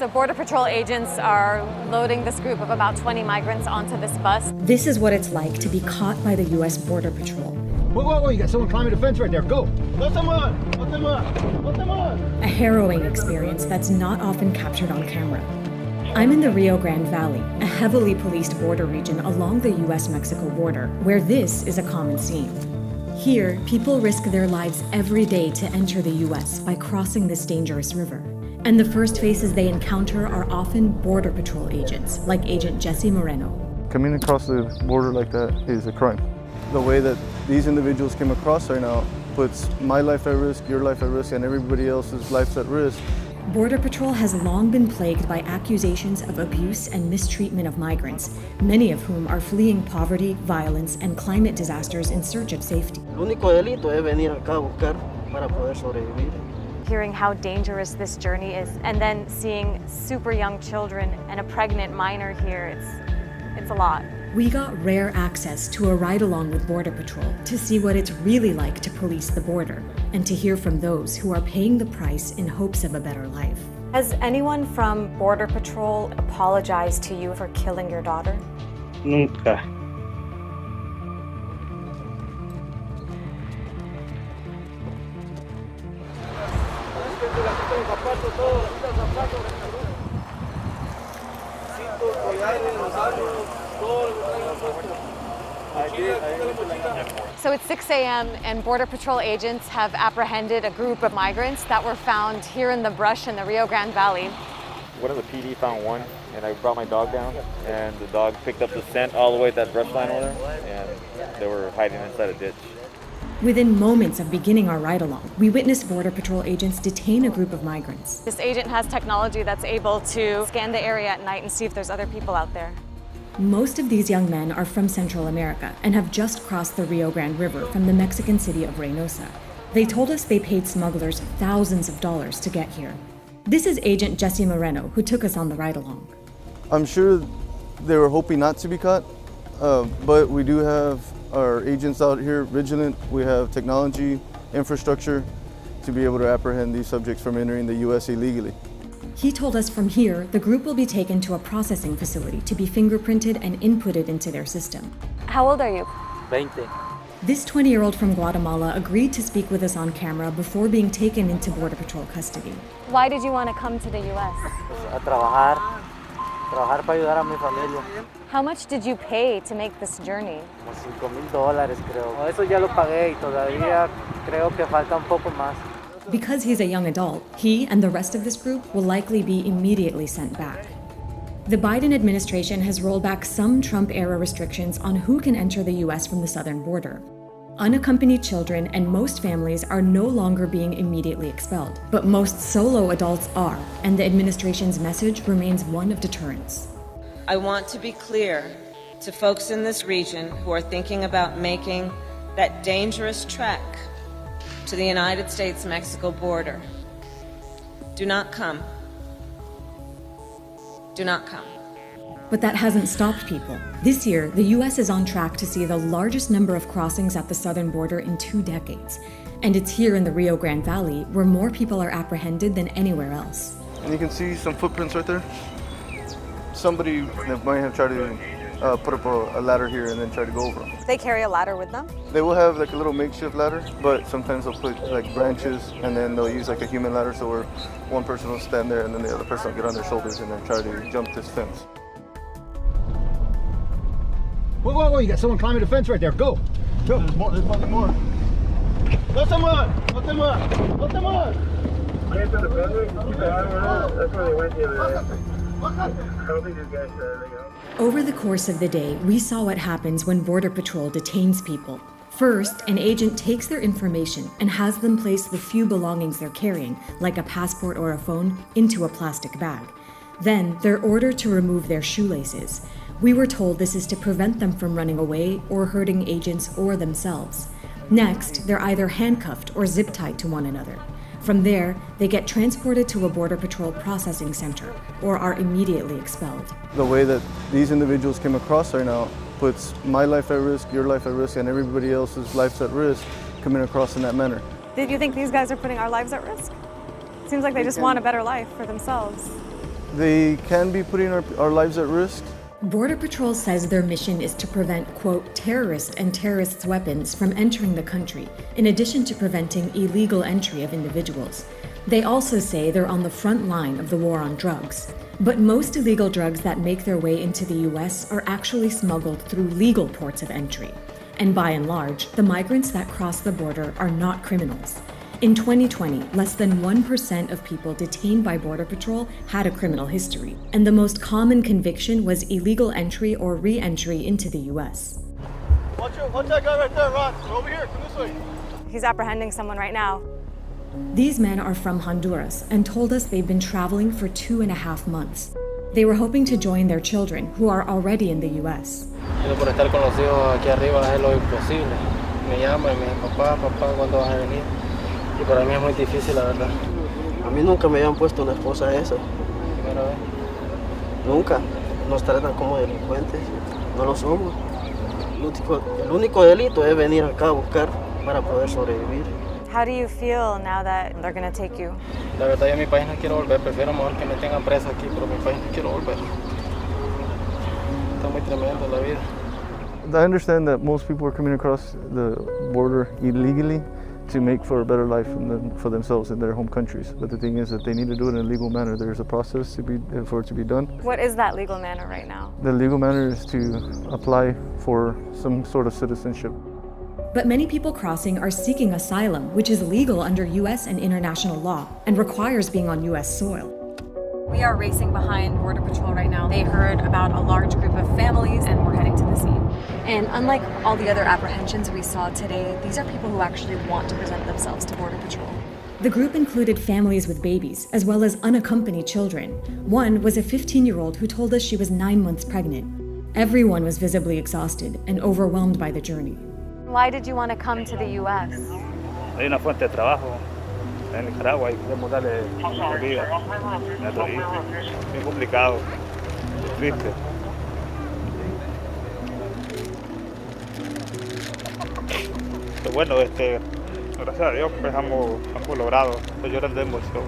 So Border Patrol agents are loading this group of about 20 migrants onto this bus. This is what it's like to be caught by the U.S. Border Patrol. Whoa, you got someone climbing the fence right there. Go. Let them on. Let them on. Let them on. A harrowing experience that's not often captured on camera. I'm in the Rio Grande Valley, a heavily policed border region along the U.S.-Mexico border, where this is a common scene. Here, people risk their lives every day to enter the U.S. by crossing this dangerous river. And the first faces they encounter are often Border Patrol agents, like Agent Jesse Moreno. Coming across the border like that is a crime. The way that these individuals came across right now puts my life at risk, your life at risk, and everybody else's life at risk. Border Patrol has long been plagued by accusations of abuse and mistreatment of migrants, many of whom are fleeing poverty, violence, and climate disasters in search of safety. Hearing how dangerous this journey is, and then seeing super young children and a pregnant minor here, it's a lot. We got rare access to a ride-along with Border Patrol to see what it's really like to police the border and to hear from those who are paying the price in hopes of a better life. Has anyone from Border Patrol apologized to you for killing your daughter? Nunca. So it's 6 a.m. and Border Patrol agents have apprehended a group of migrants that were found here in the brush in the Rio Grande Valley. One of the PD found one, and I brought my dog down, and the dog picked up the scent all the way at that brush line over there, and they were hiding inside a ditch. Within moments of beginning our ride-along, we witnessed Border Patrol agents detain a group of migrants. This agent has technology that's able to scan the area at night and see if there's other people out there. Most of these young men are from Central America and have just crossed the Rio Grande River from the Mexican city of Reynosa. They told us they paid smugglers thousands of dollars to get here. This is Agent Jesse Moreno, who took us on the ride-along. I'm sure they were hoping not to be caught, but we do have our agents out here vigilant. We have technology, infrastructure to be able to apprehend these subjects from entering the U.S. illegally. He told us from here, the group will be taken to a processing facility to be fingerprinted and inputted into their system. How old are you? 20. This 20-year-old from Guatemala agreed to speak with us on camera before being taken into Border Patrol custody. Why did you want to come to the U.S.? A trabajar para ayudar a mi familia. How much did you pay to make this journey? Como $5,000 creo. Eso ya lo pagué y todavía creo que falta un poco más. Because he's a young adult, he and the rest of this group will likely be immediately sent back. The Biden administration has rolled back some Trump-era restrictions on who can enter the U.S. from the southern border. Unaccompanied children and most families are no longer being immediately expelled, but most solo adults are, and the administration's message remains one of deterrence. I want to be clear to folks in this region who are thinking about making that dangerous trek to the United States-Mexico border. Do not come. Do not come. But that hasn't stopped people. This year, the U.S. is on track to see the largest number of crossings at the southern border in 2 decades. And it's here in the Rio Grande Valley where more people are apprehended than anywhere else. And you can see some footprints right there. Somebody that might have tried to put up a ladder here and then try to go over them. They carry a ladder with them? They will have like a little makeshift ladder, but sometimes they'll put like branches and then they'll use like a human ladder so where one person will stand there and then the other person will get on their shoulders and then try to jump this fence. Whoa, you got someone climbing the fence right there. Go. Go. There's probably more. Let them on. Let them on. Let them on. That's where they went the other day. I don't think these guys said anything else. Over the course of the day, we saw what happens when Border Patrol detains people. First, an agent takes their information and has them place the few belongings they're carrying, like a passport or a phone, into a plastic bag. Then, they're ordered to remove their shoelaces. We were told this is to prevent them from running away or hurting agents or themselves. Next, they're either handcuffed or zip-tied to one another. From there, they get transported to a Border Patrol processing center or are immediately expelled. The way that these individuals came across right now puts my life at risk, your life at risk, and everybody else's life at risk coming across in that manner. Did you think these guys are putting our lives at risk? Seems like they just want a better life for themselves. They can be putting our lives at risk. Border Patrol says their mission is to prevent, quote, terrorists and terrorists' weapons from entering the country, in addition to preventing illegal entry of individuals. They also say they're on the front line of the war on drugs. But most illegal drugs that make their way into the US are actually smuggled through legal ports of entry. And by and large, the migrants that cross the border are not criminals. In 2020, less than 1% of people detained by Border Patrol had a criminal history, and the most common conviction was illegal entry or re-entry into the US. Watch that guy right there, Ron. Over here, come this way. He's apprehending someone right now. These men are from Honduras and told us they've been traveling for 2.5 months. They were hoping to join their children, who are already in the US. Por estar con los hijos aquí arriba es lo imposible. Me llaman y me dicen, papá, ¿cuándo vas a venir? Y para mí es muy difícil, la verdad. A mí nunca me habían puesto una esposa esa. Primera vez. Nunca. Nos tratan como delincuentes. No lo somos. El único delito es venir acá a buscar para poder sobrevivir. How do you feel now that they're going to take you? La verdad, yo a mi país no quiero volver. Prefiero mejor que me tengan presa aquí, pero a mi país no quiero volver. Está muy tremendo la vida. I understand that most people are coming across the border illegally to make for a better life for themselves in their home countries. But the thing is that they need to do it in a legal manner. There's a process for it to be done. What is that legal manner right now? The legal manner is to apply for some sort of citizenship. But many people crossing are seeking asylum, which is legal under US and international law and requires being on US soil. We are racing behind Border Patrol right now. They heard about a large group of families and we're heading to the scene. And unlike all the other apprehensions we saw today, these are people who actually want to present themselves to Border Patrol. The group included families with babies, as well as unaccompanied children. One was a 15-year-old who told us she was 9 months pregnant. Everyone was visibly exhausted and overwhelmed by the journey. Why did you want to come to the US? Hay una fuente de trabajo en Nicaragua y queremos darle la vida a nuestro hijo. Bien complicado, triste. Pero bueno, gracias a Dios pues hemos logrado. Estoy llorando de emoción.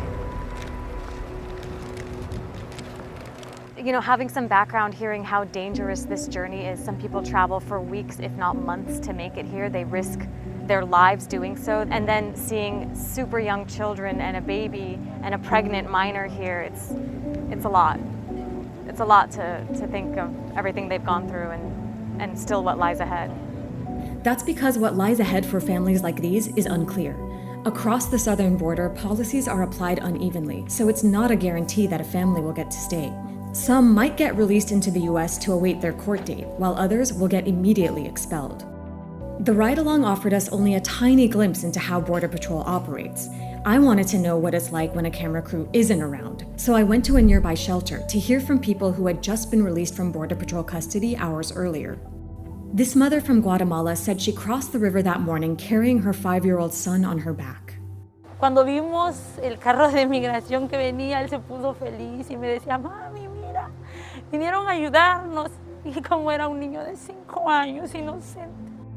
You know, having some background, hearing how dangerous this journey is, some people travel for weeks, if not months, to make it here. They risk their lives doing so. And then seeing super young children and a baby and a pregnant minor here, it's a lot. It's a lot to think of everything they've gone through and still what lies ahead. That's because what lies ahead for families like these is unclear. Across the southern border, policies are applied unevenly, so it's not a guarantee that a family will get to stay. Some might get released into the US to await their court date, while others will get immediately expelled. The ride-along offered us only a tiny glimpse into how Border Patrol operates. I wanted to know what it's like when a camera crew isn't around, so I went to a nearby shelter to hear from people who had just been released from Border Patrol custody hours earlier. This mother from Guatemala said she crossed the river that morning carrying her 5-year-old son on her back. Cuando vimos el carro de migración que venía, él se puso feliz y me decía, mami, mira, vinieron a ayudarnos. Y como era un niño de 5 años, inocente.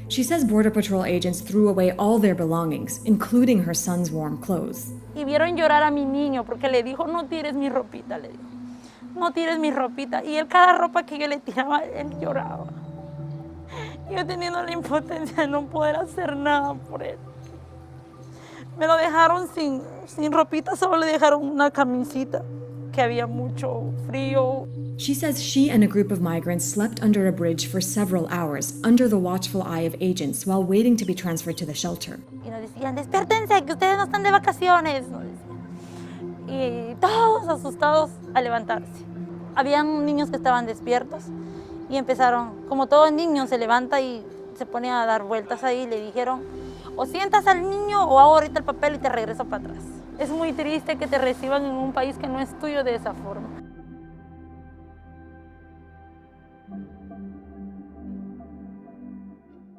She says Border Patrol agents threw away all their belongings, including her son's warm clothes. Y vieron llorar a mi niño porque le dijo, no tires mi ropita, le dijo. No tires mi ropita. Y él, cada ropa que yo le tiraba, él lloraba. Yo teniendo la impotencia de no poder hacer nada por él. Me lo dejaron sin ropita, solo le dejaron una camisita, que había mucho frío. She says she and a group of migrants slept under a bridge for several hours, under the watchful eye of agents, while waiting to be transferred to the shelter. Y nos decían, despiértense, que ustedes no están de vacaciones, nos decían. Y todos asustados a levantarse. Habían niños que estaban despiertos y empezaron, como todo niño se levanta y se pone a dar vueltas ahí, y le dijeron, o sientas al niño o hago ahorita el papel y te regreso para atrás. Es muy triste que te reciban en un país que no es tuyo de esa forma.